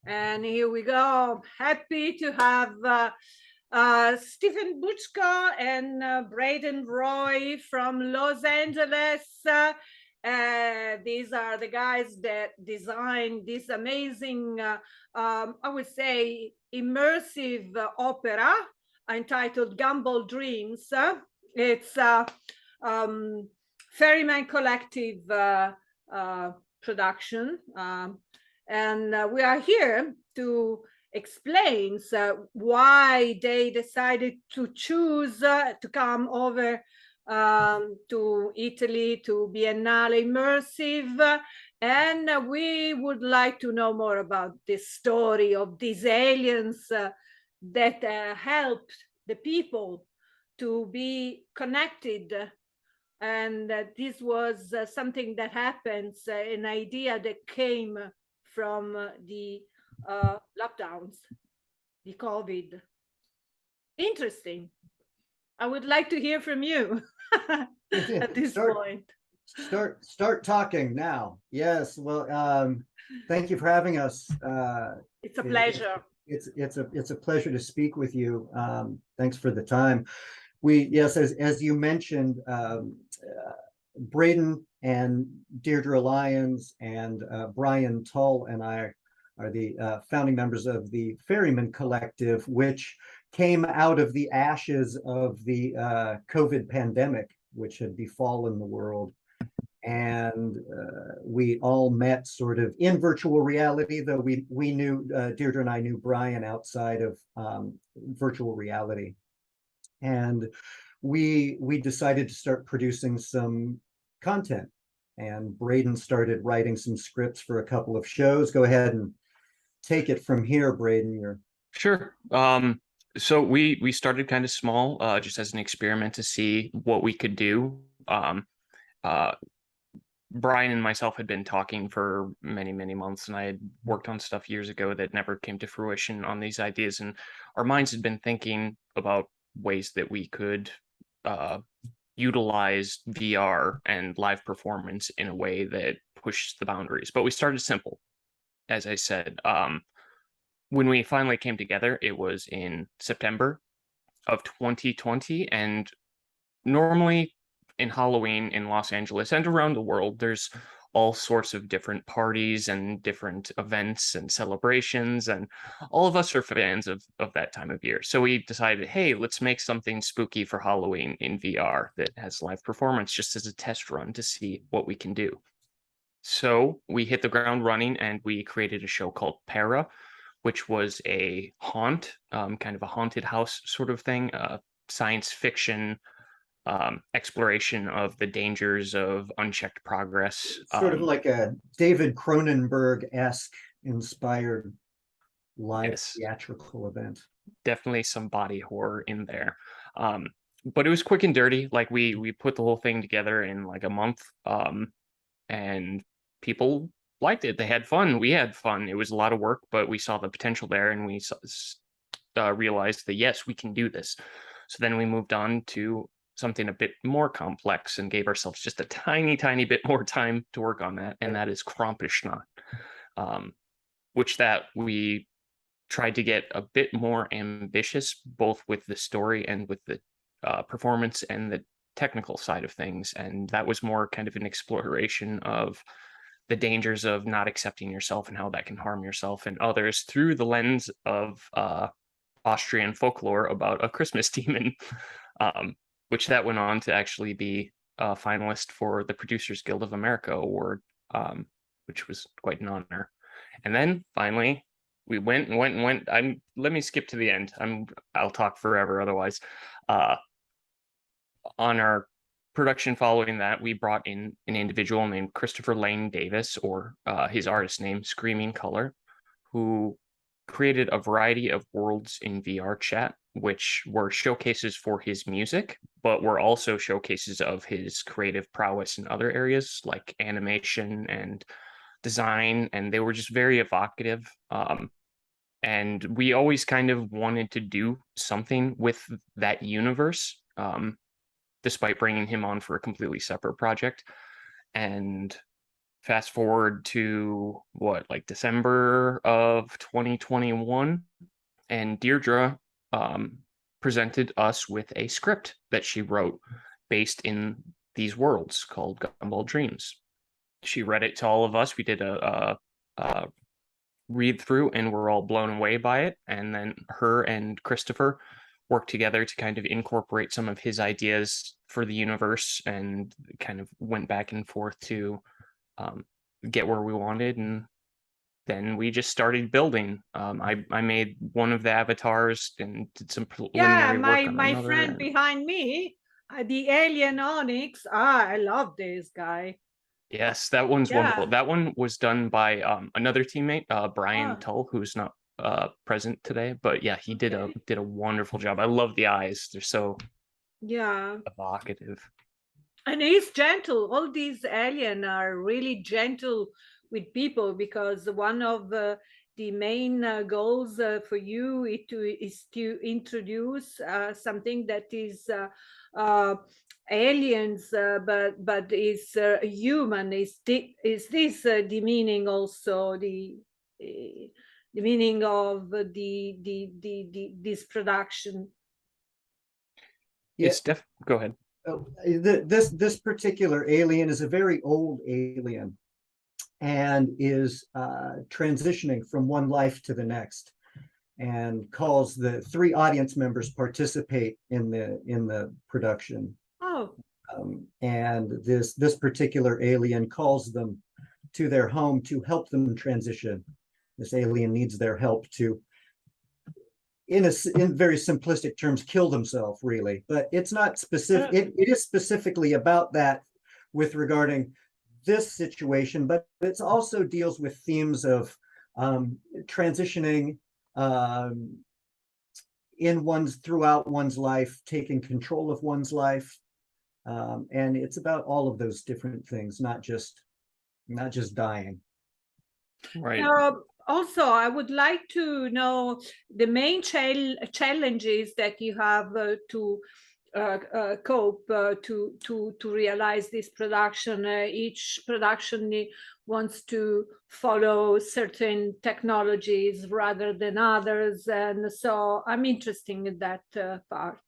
And here we go. Happy to have Stephen Butchko and Braden Roy from Los Angeles. These are the guys that designed this amazing, I would say, immersive opera entitled Gumball Dreams. It's Ferryman Collective production. And we are here to explain why they decided to choose to come over to Italy to Biennale Immersive. And we would like to know more about this story of these aliens that helped the people to be connected. And this was something that happens, an idea that came from the lockdowns, the COVID. Interesting. I would like to hear from you at this point. Start talking now. Yes. Well, thank you for having us. It's a pleasure. It's a pleasure to speak with you. Thanks for the time. Yes, as you mentioned, Braden and Deirdre Lyons and Brian Tull and I are the founding members of the Ferryman Collective, which came out of the ashes of the COVID pandemic, which had befallen the world. And we all met sort of in virtual reality, though we knew, Deirdre and I knew Brian outside of virtual reality. And we decided to start producing some content, and Braden started writing some scripts for a couple of shows. Go ahead and take it from here, Braden. Sure. So we started kind of small, just as an experiment to see what we could do. Brian and myself had been talking for many months, and I had worked on stuff years ago that never came to fruition on these ideas, and our minds had been thinking about ways that we could utilize VR and live performance in a way that pushes the boundaries. But we started simple, as I said. When we finally came together, it was in September of 2020, and normally in Halloween in Los Angeles and around the world, there's all sorts of different parties and different events and celebrations, and all of us are fans of that time of year. So we decided, hey, let's make something spooky for Halloween in VR that has live performance, just as a test run to see what we can do. So we hit the ground running, and we created a show called Para, which was a haunt, kind of a haunted house sort of thing, science fiction exploration of the dangers of unchecked progress. Sort of like a David Cronenberg-esque inspired live theatrical event. Definitely some body horror in there. But it was quick and dirty. Like we put the whole thing together in like a month, and people liked it. They had fun. We had fun. It was a lot of work, but we saw the potential there, and we realized that, yes, we can do this. So then we moved on to something a bit more complex and gave ourselves just a tiny bit more time to work on that, and that is Krampusnacht, which that we tried to get a bit more ambitious, both with the story and with the performance and the technical side of things. And that was more kind of an exploration of the dangers of not accepting yourself and how that can harm yourself and others through the lens of Austrian folklore about a Christmas demon, which that went on to actually be a finalist for the Producers Guild of America award, which was quite an honor. And then finally, we went. Let me skip to the end. I'll talk forever otherwise. On our production following that, we brought in an individual named Christopher Lane Davis, or his artist name, Screaming Color, who created a variety of worlds in VR chat, which were showcases for his music, but were also showcases of his creative prowess in other areas like animation and design, and they were just very evocative. And we always kind of wanted to do something with that universe, despite bringing him on for a completely separate project. And fast forward to what, like December of 2021, and Deirdre presented us with a script that she wrote based in these worlds called Gumball Dreams. She read it to all of us. We did a read through, and we're all blown away by it. And then her and Christopher worked together to kind of incorporate some of his ideas for the universe, and kind of went back and forth to get where we wanted. And then we just started building. I made one of the avatars and did some Yeah, preliminary work on my another. friend behind me, the alien Onyx. I love this guy. Yes, that one's wonderful. That one was done by another teammate, Brian Tull, who's not present today. But yeah, he did a wonderful job. I love the eyes; they're so evocative. And he's gentle. All these aliens are really gentle with people, because one of the main goals for you is to introduce something that is aliens, but is human. Is this the meaning also, the meaning of this production? It's go ahead. This particular alien is a very old alien, and is transitioning from one life to the next, and calls the 3 audience members participate in the production. Oh. And this particular alien calls them to their home to help them transition. This alien needs their help to, in very simplistic terms, kill themselves, really. But it's not specific. It is specifically about that with regarding this situation, but it also deals with themes of transitioning throughout one's life, taking control of one's life. And it's about all of those different things, not just dying. Right. Also, I would like to know the main challenges that you have to cope to realize this production. Each production wants to follow certain technologies rather than others, and so I'm interested in that part.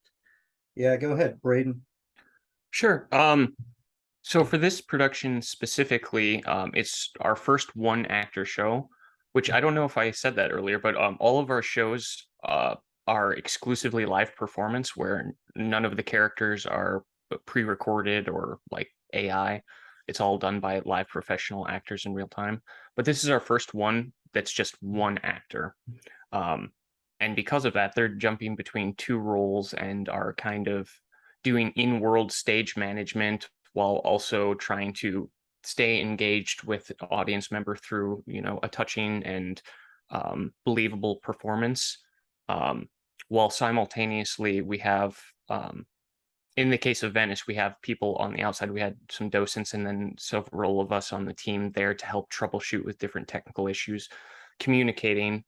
Yeah, go ahead, Braden. Sure. So for this production specifically, it's our first 1-actor show, which I don't know if I said that earlier, but all of our shows are exclusively live performance, where none of the characters are pre-recorded or like AI. It's all done by live professional actors in real time. But this is our first one that's just 1 actor. And because of that, they're jumping between 2 roles and are kind of doing in-world stage management while also trying to stay engaged with the audience member through, a touching and believable performance. While simultaneously we have, in the case of Venice, we have people on the outside. We had some docents and then several of us on the team there to help troubleshoot with different technical issues, communicating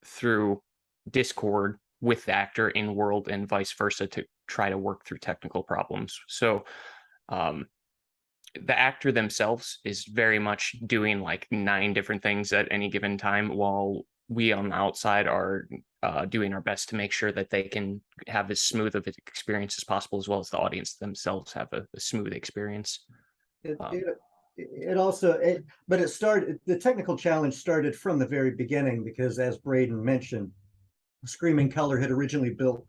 through Discord with the actor in world and vice versa to try to work through technical problems. So the actor themselves is very much doing like 9 different things at any given time, while we on the outside are doing our best to make sure that they can have as smooth of an experience as possible, as well as the audience themselves have a smooth experience. The technical challenge started from the very beginning, because as Braden mentioned, Screaming Color had originally built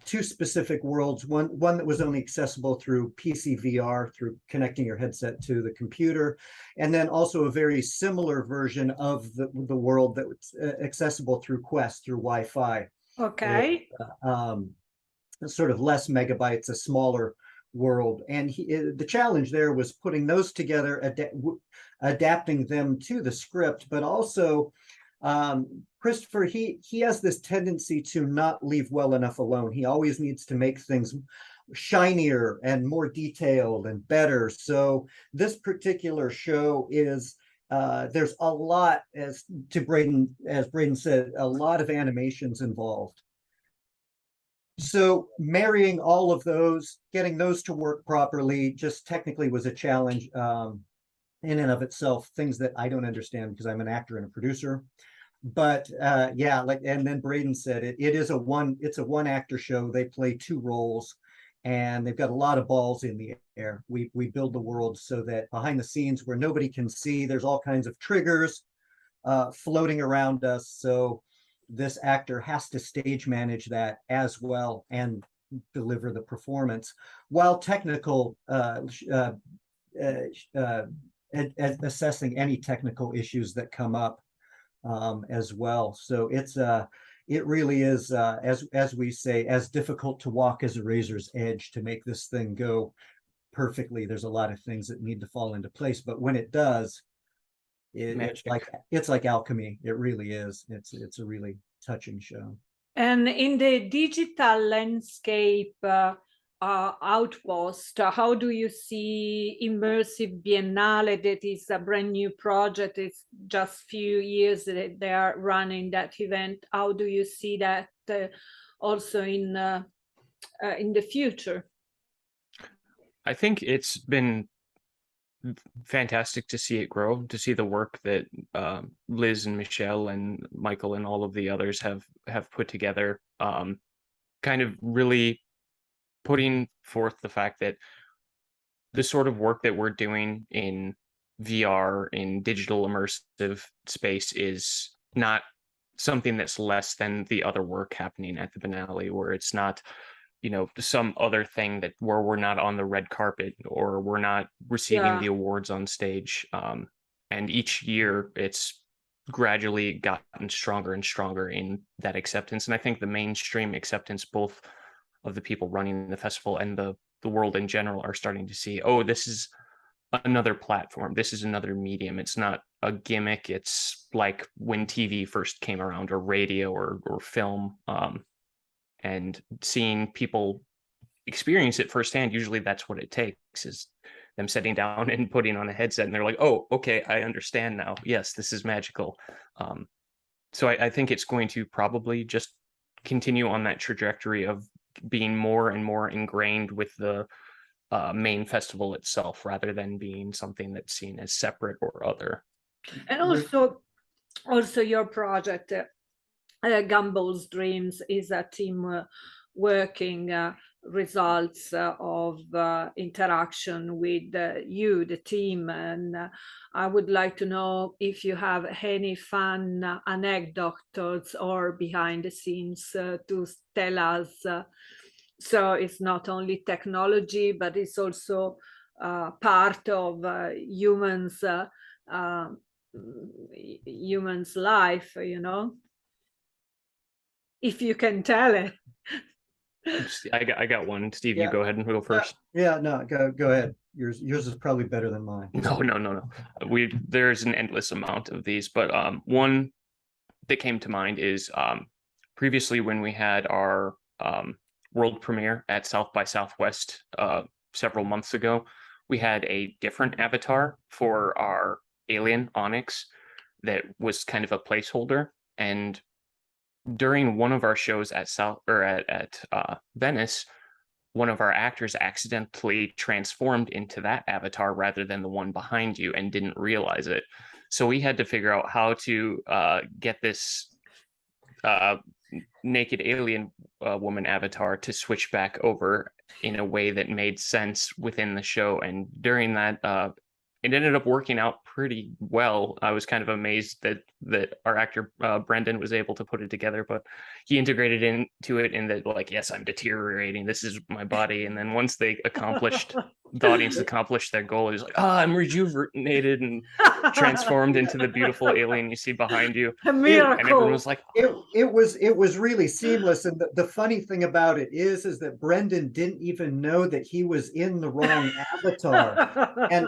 2 specific worlds, one that was only accessible through PC VR, through connecting your headset to the computer, and then also a very similar version of the world that was accessible through Quest, through Wi-Fi. Okay. Sort of less megabytes, a smaller world. And the challenge there was putting those together, adapting them to the script, but also Christopher, he has this tendency to not leave well enough alone. He always needs to make things shinier and more detailed and better. So this particular show is there's a lot, as Braden said, a lot of animations involved. So marrying all of those, getting those to work properly, just technically was a challenge. in and of itself, things that I don't understand because I'm an actor and a producer. But yeah, like, and then Braden said it's a one actor show. They play two roles, and they've got a lot of balls in the air. We build the world so that behind the scenes, where nobody can see, there's all kinds of triggers floating around us. So this actor has to stage manage that as well and deliver the performance, while technical assessing any technical issues that come up as well. So it really is, as we say, as difficult to walk as a razor's edge to make this thing go perfectly. There's a lot of things that need to fall into place, but when it does, it's like alchemy. It really is. It's a really touching show. And in the digital landscape, Outpost, how do you see Immersive Biennale? That is a brand new project. It's just few years that they are running that event. How do you see that also in the future? I think it's been fantastic to see it grow, to see the work that Liz and Michelle and Michael and all of the others have put together, kind of really putting forth the fact that the sort of work that we're doing in VR, in digital immersive space, is not something that's less than the other work happening at the Biennale, where it's not, you know, some other thing that where we're not on the red carpet or we're not receiving the awards on stage. And each year it's gradually gotten stronger and stronger in that acceptance. And I think the mainstream acceptance, both of the people running the festival and the world in general, are starting to see, oh, this is another platform. This is another medium. It's not a gimmick. It's like when TV first came around, or radio, or film. And seeing people experience it firsthand, usually that's what it takes, is them sitting down and putting on a headset, and they're like, oh, okay, I understand now. Yes, this is magical. So I think it's going to probably just continue on that trajectory of being more and more ingrained with the main festival itself, rather than being something that's seen as separate or other. And also your project, Gumball's Dreams, is a team working results of interaction with you, the team. And I would like to know if you have any fun anecdotes or behind the scenes to tell us. So it's not only technology, but it's also part of humans' life, you know, if you can tell it. I got one. Steve, Yeah. you go ahead and go first. Yeah, no, go ahead. Yours is probably better than mine. No. There's an endless amount of these, but one that came to mind is previously, when we had our world premiere at South by Southwest several months ago, we had a different avatar for our alien Onyx that was kind of a placeholder. And during one of our shows at Venice, one of our actors accidentally transformed into that avatar rather than the one behind you, and didn't realize it. So we had to figure out how to get this naked alien woman avatar to switch back over in a way that made sense within the show. And during that, it ended up working out pretty well. I was kind of amazed that our actor Brendan was able to put it together, but he integrated into it in that, like, yes, I'm deteriorating, this is my body. And then once the audience accomplished their goal, it was like, I'm rejuvenated and transformed into the beautiful alien you see behind you. A miracle. And everyone was like, it was really seamless. And the funny thing about it is that Brendan didn't even know that he was in the wrong avatar. And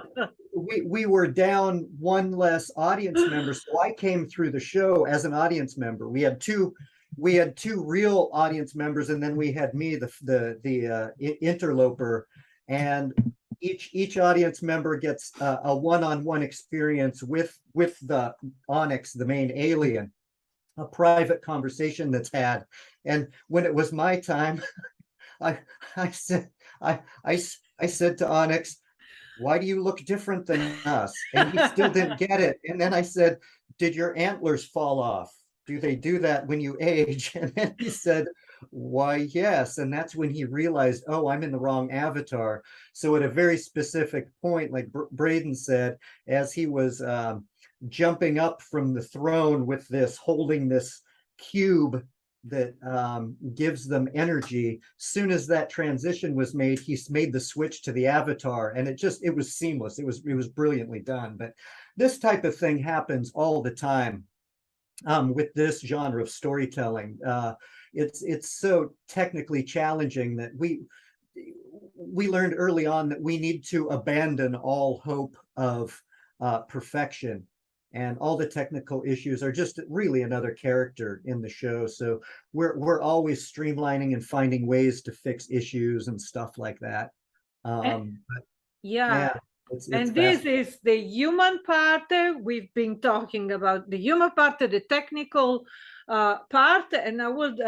we were down one less audience member, so I came through the show as an audience member. We had two real audience members, and then we had me, the interloper. And each audience member gets a one-on-one experience with the Onyx, the main alien, a private conversation that's had. And when it was my time, I said to Onyx, why do you look different than us? And he still didn't get it. And then I said, did your antlers fall off? Do they do that when you age? And then he said, why, yes. And that's when he realized, oh, I'm in the wrong avatar. So at a very specific point, like Braden said, as he was jumping up from the throne with this, holding this cube that gives them energy, soon as that transition was made, he made the switch to the avatar, and it was seamless. It was brilliantly done. But this type of thing happens all the time with this genre of storytelling. It's so technically challenging that we learned early on that we need to abandon all hope of perfection, and all the technical issues are just really another character in the show. So we're always streamlining and finding ways to fix issues and stuff like that. But Yeah. it's And this is the human part. We've been talking about the human part, the technical part, and I would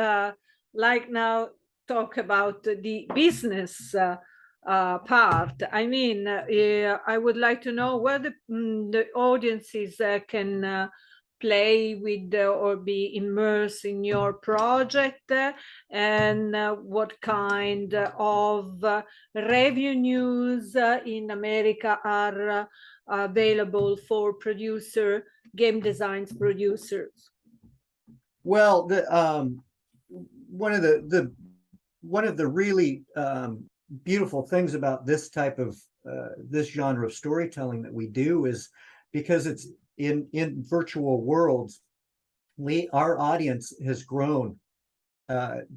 like now talk about the business part. I mean, I would like to know where the audiences can play with or be immersed in your project, and what kind of revenues in America are available for game designs producers. Well, one of the really beautiful things about this type of this genre of storytelling that we do is because it's in virtual worlds, our audience has grown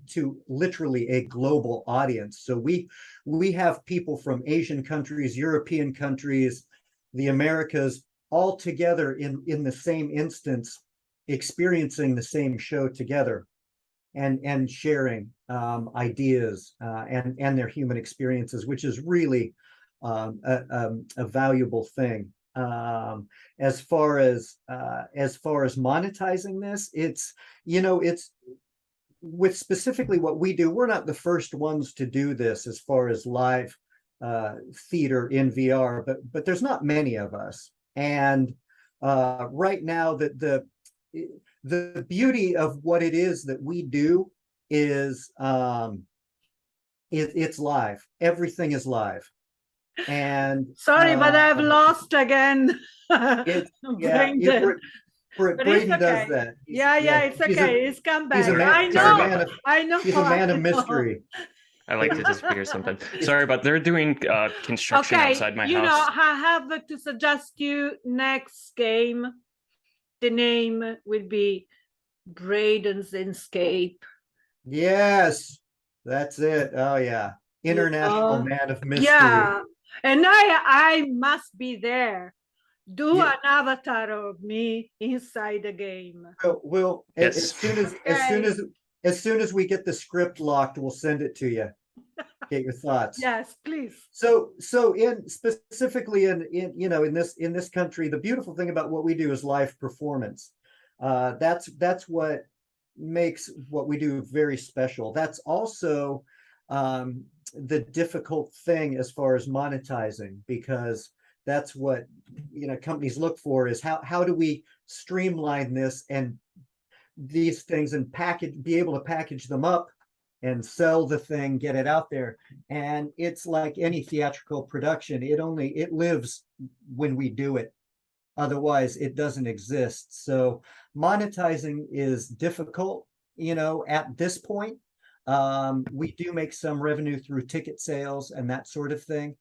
to literally a global audience. So we have people from Asian countries, European countries, the Americas, all together in the same instance, experiencing the same show together and sharing ideas and their human experiences, which is really a valuable thing. As far as monetizing this, it's with specifically what we do, we're not the first ones to do this as far as live theater in VR, but there's not many of us. And right now, the beauty of what it is that we do is it's live. Everything is live. And sorry, but I've lost again. Braden does that. It's okay. He's come back. I know. He's a man of mystery. I like to disappear sometimes. Sorry, but they're doing construction outside my house. I have to suggest you next game. The name will be Braden's Escape. Yes, that's it. Oh yeah, international man of mystery. Yeah, and I must be there. Do an avatar of me inside the game. We'll yes. as soon as we get the script locked, we'll send it to you. Get your thoughts. Yes, please. So specifically in this country, the beautiful thing about what we do is live performance. That's what makes what we do very special. That's also the difficult thing as far as monetizing, because that's what companies look for, is how do we streamline this and these things and be able to package them up and sell the thing, get it out there. And it's like any theatrical production, it lives when we do it. Otherwise it doesn't exist. So monetizing is difficult, at this point. We do make some revenue through ticket sales and that sort of thing.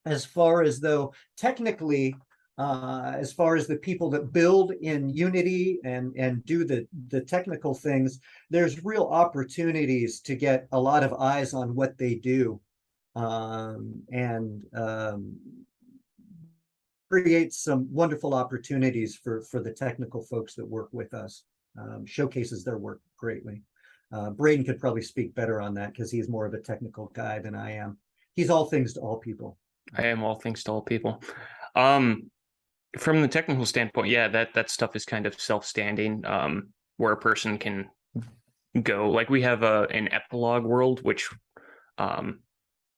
As far as though technically, as far as the people that build in Unity and do the technical things, there's real opportunities to get a lot of eyes on what they do, and create some wonderful opportunities for the technical folks that work with us, showcases their work greatly. Braden could probably speak better on that because he's more of a technical guy than I am. He's all things to all people. I am all things to all people. From the technical standpoint, yeah, that stuff is kind of self-standing, where a person can go. Like we have an epilogue world, which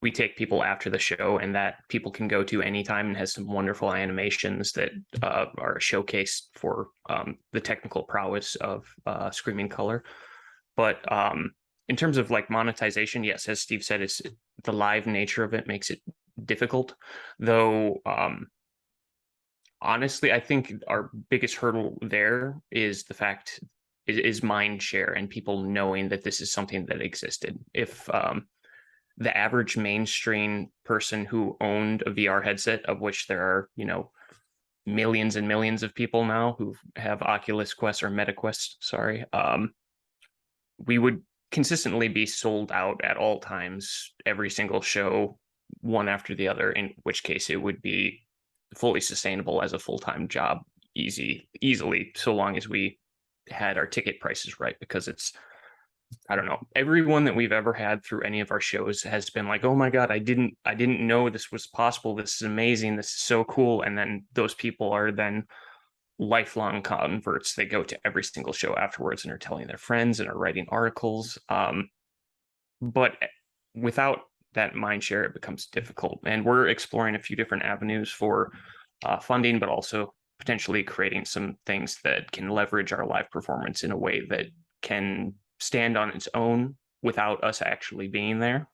we take people after the show, and that people can go to anytime, and has some wonderful animations that are a showcase for the technical prowess of Screaming Color. But in terms of like monetization, yes, as Steve said, it's the live nature of it makes it difficult. Though honestly, I think our biggest hurdle there is the fact is mind share and people knowing that this is something that existed. If the average mainstream person who owned a VR headset, of which there are, you know, millions and millions of people now who have Oculus Quest or MetaQuest, sorry, we would consistently be sold out at all times, every single show, one after the other, in which case it would be fully sustainable as a full-time job easily, so long as we had our ticket prices right, because it's, I don't know, everyone that we've ever had through any of our shows has been like, oh my God, I didn't know this was possible. This is amazing. This is so cool. And then those people are then lifelong converts. They go to every single show afterwards and are telling their friends and are writing articles. But without that mind share, it becomes difficult. And we're exploring a few different avenues for funding, but also potentially creating some things that can leverage our live performance in a way that can stand on its own without us actually being there,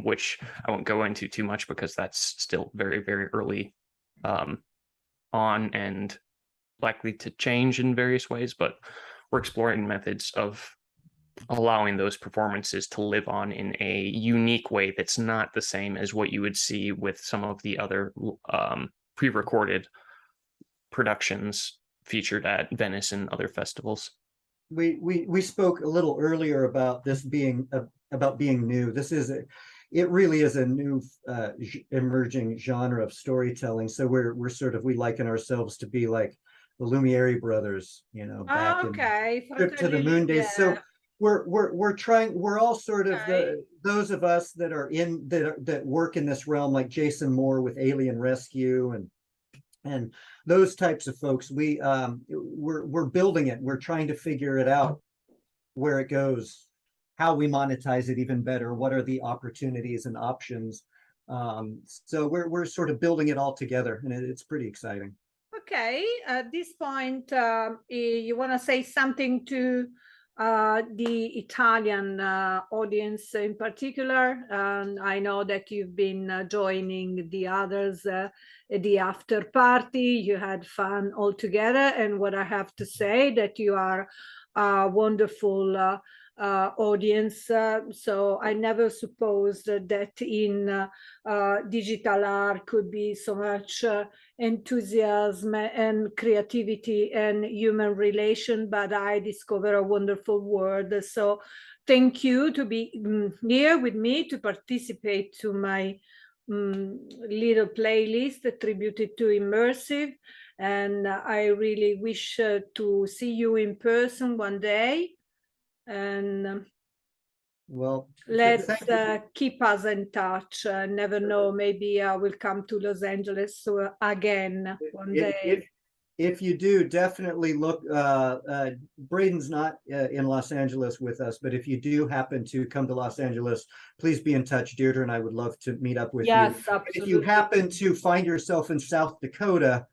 which I won't go into too much because that's still very, very early on and likely to change in various ways. But we're exploring methods of allowing those performances to live on in a unique way that's not the same as what you would see with some of the other pre-recorded productions featured at Venice and other festivals. We spoke a little earlier about this being about being new. It really is a new emerging genre of storytelling. So we liken ourselves to be like the Lumiere brothers, you know, back in Trip to the Moon days. So we're trying. We're all sort of those of us that are in that work in this realm, like Jason Moore with Alien Rescue and those types of folks. We're building it. We're trying to figure it out, where it goes, how we monetize it even better, what are the opportunities and options. So we're sort of building it all together, and it's pretty exciting. Okay, at this point, you want to say something to the Italian audience in particular? I know that you've been joining the others at the after party. You had fun all together, and what I have to say that you are a wonderful audience. So I never supposed that in digital art could be so much enthusiasm and creativity and human relation, but I discover a wonderful world. So thank you to be here with me to participate to my little playlist attributed to immersive. And I really wish to see you in person one day. And well, let's keep us in touch. Never know, maybe I will come to Los Angeles again one day. If you do, definitely look. Braden's not in Los Angeles with us, but if you do happen to come to Los Angeles, please be in touch. Deirdre and I would love to meet up with you. Yes, absolutely. If you happen to find yourself in South Dakota,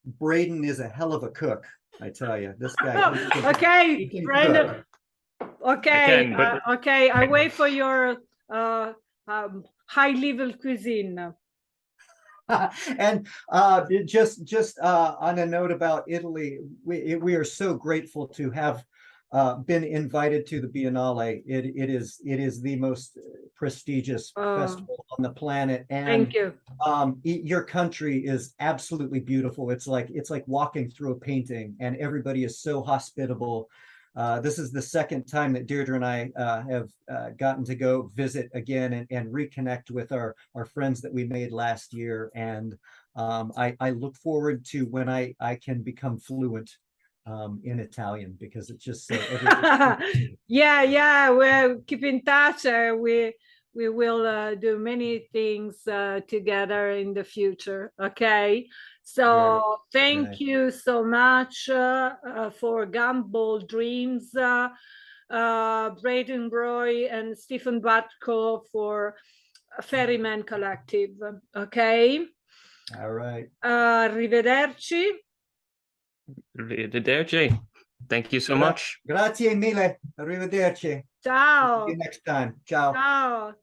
Braden is a hell of a cook. I tell you, this guy. Okay, Braden. Okay, okay. I wait for your high-level cuisine. And just on a note about Italy, we are so grateful to have been invited to the Biennale. It is the most prestigious festival on the planet. And thank you. Your country is absolutely beautiful. It's like walking through a painting, and everybody is so hospitable. This is the second time that Deirdre and I have gotten to go visit again and reconnect with our friends that we made last year. And I look forward to when I can become fluent in Italian, because it's just so. Yeah, we'll keep in touch. We will do many things together in the future. Okay. So thank you so much for Gumball Dreams, Braden Roy and Stephen Butchko for Ferryman Collective. Okay. All right. Arrivederci. Arrivederci. Thank you so much. Grazie mille. Arrivederci. Ciao. See you next time. Ciao. Ciao.